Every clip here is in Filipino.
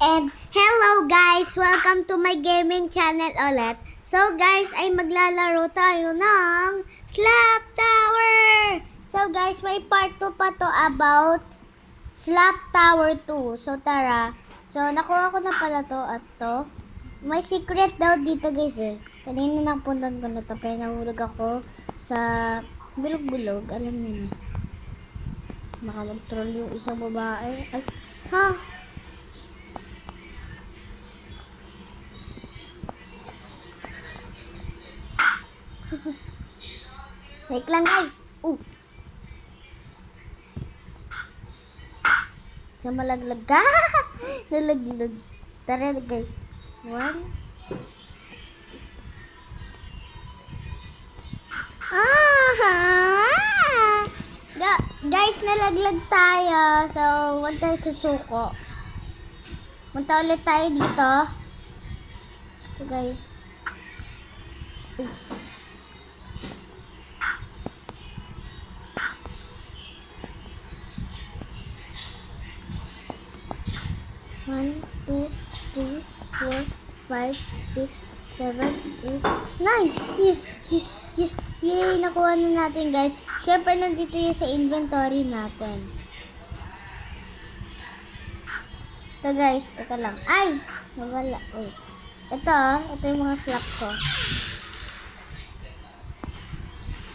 And hello guys! Welcome to my gaming channel ulit. So guys, ay maglalaro tayo ng Slap Tower! So guys, may part 2 pa to about Slap Tower 2. So tara. So nakuha ko na pala to at to. May secret daw dito guys eh. Kanina napuntan ko na to pero nahulog ako sa bulog-bulog. Alam niyo na. Baka mag-troll yung isang babae. Ay, ha? Wait lang guys. Sa malaglag ka. Nalaglag. Tara guys. 1. Guys, nalaglag tayo. So, huwag tayo susuko. Punta ulit tayo dito. So, guys. One, 2, 3, 4, 5, 6, 7, 8, 9. Yes. Yay, nakuha na natin guys. Syempre, nandito yun sa inventory natin. Ito guys, teka lang. Ay! Nawala. Wait. Ito yung mga slap ko.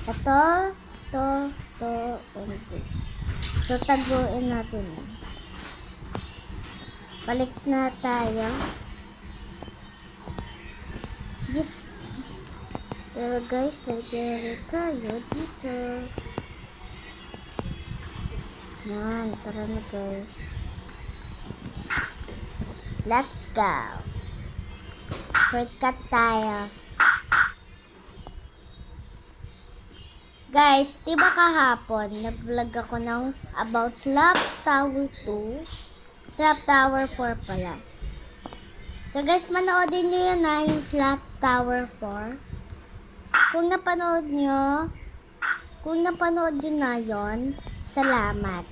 Ito, and this. So, taguin natin yan. Balik na tayo. Yes. Pero guys, balik tayo dito. Yan, tara na guys. Let's go. Shortcut tayo. Guys, diba kahapon, nag-vlog ako ng about Slap Tower 2. Slap Tower 4 pala. So guys, manoodin nyo yun na yung Slap Tower 4. Kung napanood nyo na yun, salamat.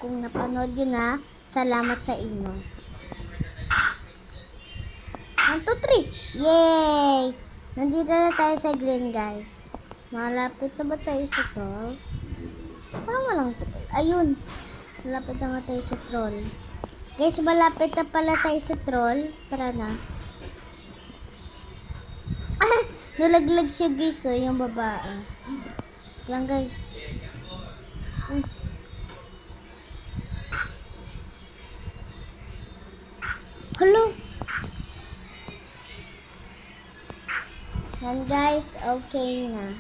Kung napanood nyo na, salamat sa inyo. 1, 2, 3! Yay! Nandito na tayo sa green guys. Malapit na ba tayo sa troll? Parang walang troll. Ayun! Malapit na tayo sa troll. Guys, malapit na pala tayo sa troll. Tara na. Nalaglag siya guys, oh, yung babae. Lang guys. Hello. Yan guys, okay na.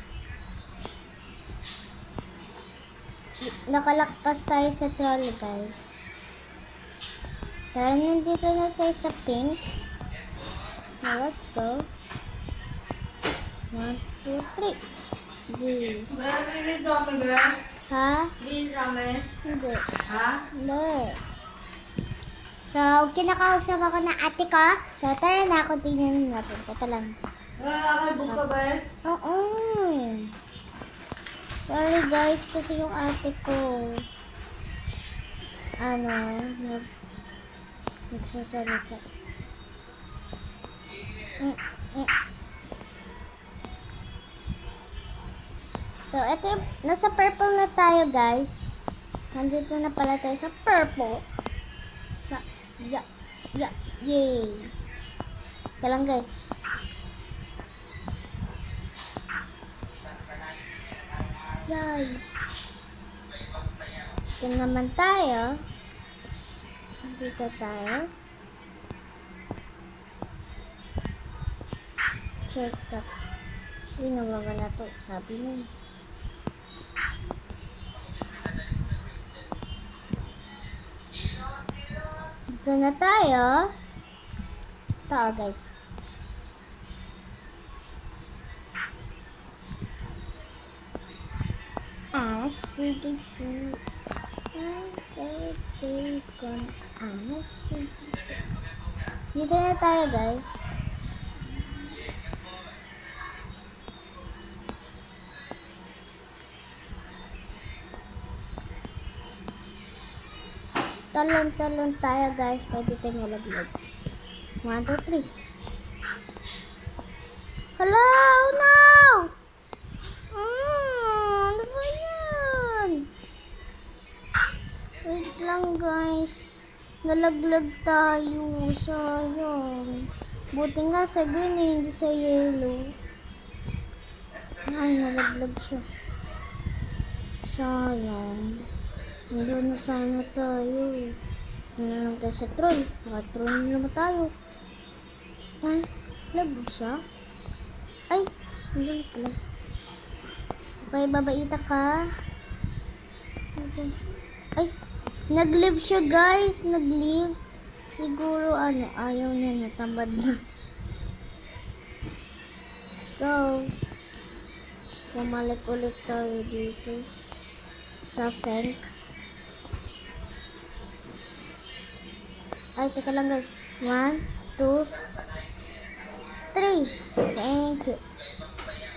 Nakalakpas tayo sa troll guys. Tara, nandito na tayo sa pink. So, let's go. 1, 2, 3. Yay. Ha? Hindi. Ha? Hindi. So, kinakausap ako ng ate ko. So, tara na, continue natin. Teka lang. Nakakabuk ka ba eh? Oo. Sorry guys, kasi yung ate ko, nagsasalita. So, ito, nasa purple na tayo guys. Nandito na pala tayo sa purple. Yay. Kaya lang guys. Yay. Dito naman tayo. Dito tayo. Shortcut. Uy, nawawala to. Sabi mo. Dito na tayo. Ito guys. Sige. Dito na tayo guys. Talon tayo guys. Pwede tayo malaglag. 1, 2, 3. Hello! Oh no! Ano ba yan? Wait lang guys. Nalaglag tayo. Sayang. Buti nga sa green eh, hindi sa yellow. Ay, nalaglag siya. Sayang. Nandun na sana tayo. Tingnan naman tayo sa troll. Naka-troll na naman tayo. Ay, laglag siya. Ay, nandun pala. Okay, babaita ka. Ay, nag-live siya guys. Nag-live. Siguro ano, ayaw niya, natamad na. Let's go. Pumalik ulit tayo dito. Sa Fenk. Ay, teka lang guys. 1, 2, 3. Thank you.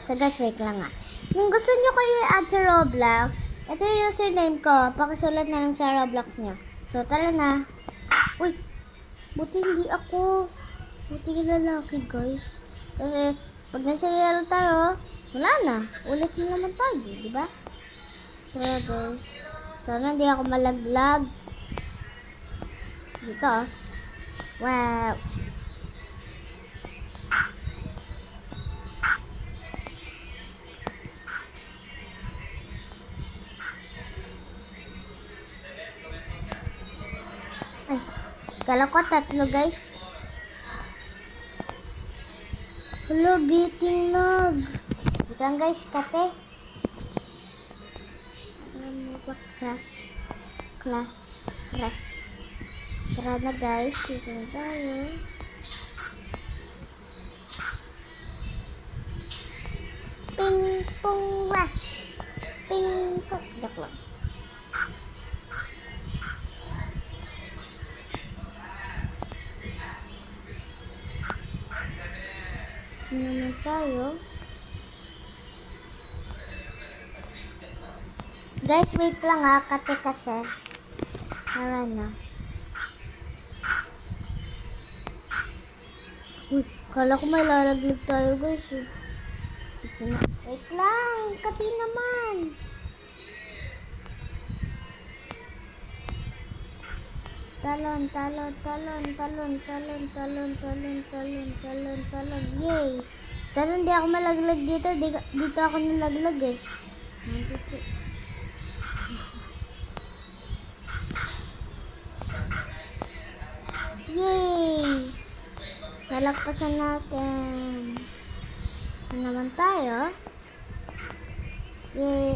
So guys, wait lang nga. Kung gusto nyo ko i-add sa Roblox, ito yung username ko. Pakisulat na lang sa Roblox nyo. So, tara na. Uy! Buti hindi ako. Buti yung lalaki, guys. Kasi, pag nasa yellow tayo, wala na. Ulit na naman tayo, di ba? Tara, guys. Sana hindi ako malaglag. Dito, oh. Wow! Ay, kala ko 3 guys. Hello, getting lag. Ito lang guys, kate. Ano ba? Class. Tara na guys, dito na tayo. Ping pong rush. Ping pong. Joke lang. Dito naman tayo. Guys, wait lang ha, kate kasi. Tara na. Uy, kala ko may lalaglag tayo guys eh. Wait lang, kati naman. Talon. Yay! Sana hindi ako malaglag dito. Dito ako nalaglag eh. Yay! Nalagpasan natin. Ito naman tayo. Yay!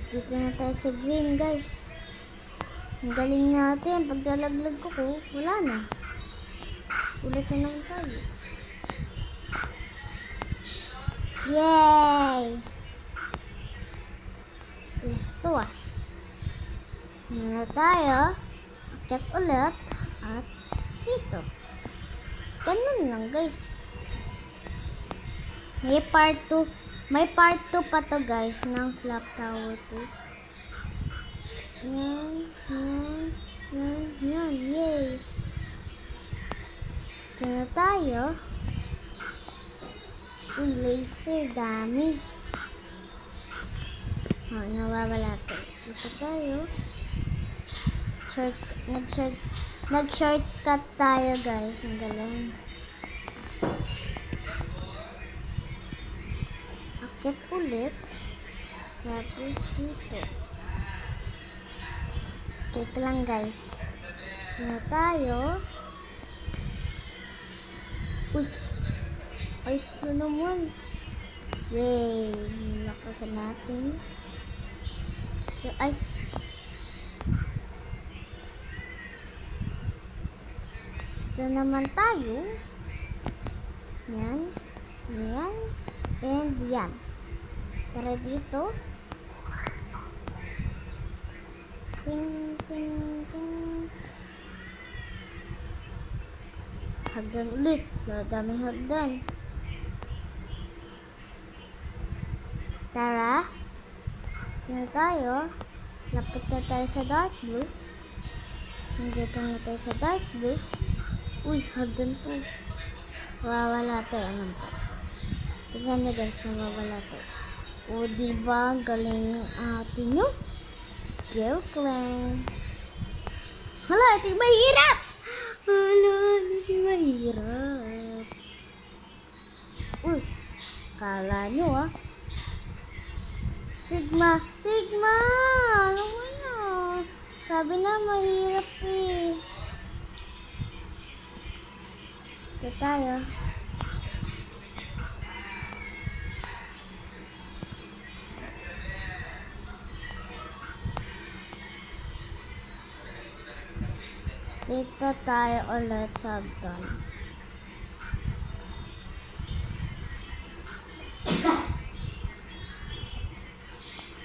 Dito na tayo sa green guys. Ang galing natin. Pag nalaglag ko, wala na. Ulit na naman tayo. Yay! Gusto ah. Na tayo. Akyat ulit. At dito. Ganun lang guys. May part 2. May part 2 pa to guys ng Slap Tower 2. Yan. Yay! Ito na tayo. Uy, laser. Dami. Nawawala ito. Dito tayo. Nag-shortcut tayo guys. Ang galing. Akit ulit. Tapos dito. Dito lang guys. Dito na tayo. Uy. Ayos na naman. Yay. Nakasan natin. Ay. Ito naman tayo. Yan. And yan. Tara dito. Ting. Hagdan ulit. Dami hagdan. Tara. Ito na tayo. Lapit na tayo sa dark blue. Nandito na tayo sa dark blue. Uy, hagdan to. Nawawala to. Alam ko. Tignan nyo guys, nawawala to. O, diba? Galing ng ate nyo. Joke lang. Hala, ito yung mahirap! Hala, ito yung mahirap. Uy, kala nyo ah. Sigma! Sigma! Ano mo na? Sabi na, mahirap eh. Ito tayo. Dito tayo ulit sa hagdan.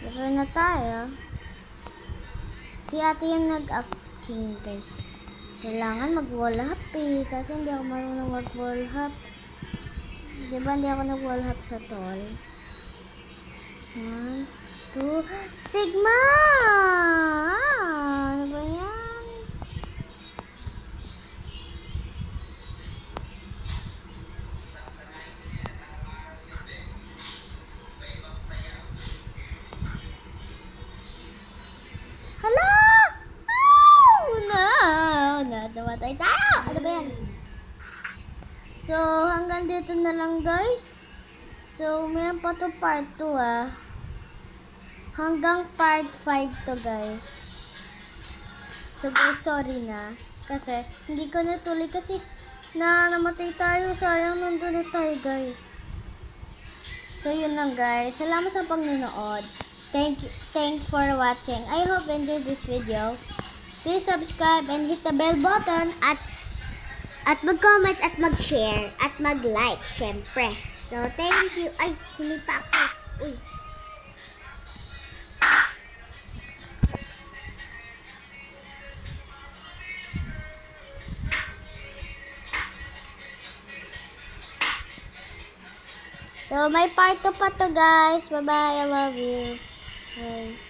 Dito na tayo. Si ate yung nag-acting guys. Kailangan mag-wall hop eh. Kasi hindi ako marunong mag-wall hop. Diba hindi ako nag-wall hop sa tol? 1, 2, Sigma! Ano ba yan? Hala! Namatay tayo! Ano ba yan? So, hanggang dito na lang guys. So, meron pa to part 2 ah. Hanggang part 5 to guys. So guys, sorry na. Kasi, hindi ko natuloy kasi namatay tayo. Sayang nandun na tayo guys. So, yun lang guys. Salamat sa pagnunood. Thanks for watching. I hope you enjoyed this video. Please subscribe and hit the bell button at mag-comment at mag-share at mag-like, syempre. So, thank you. Ay, sinipa ako. Uy. So, may part 2 pa to guys. Bye-bye. I love you. Bye.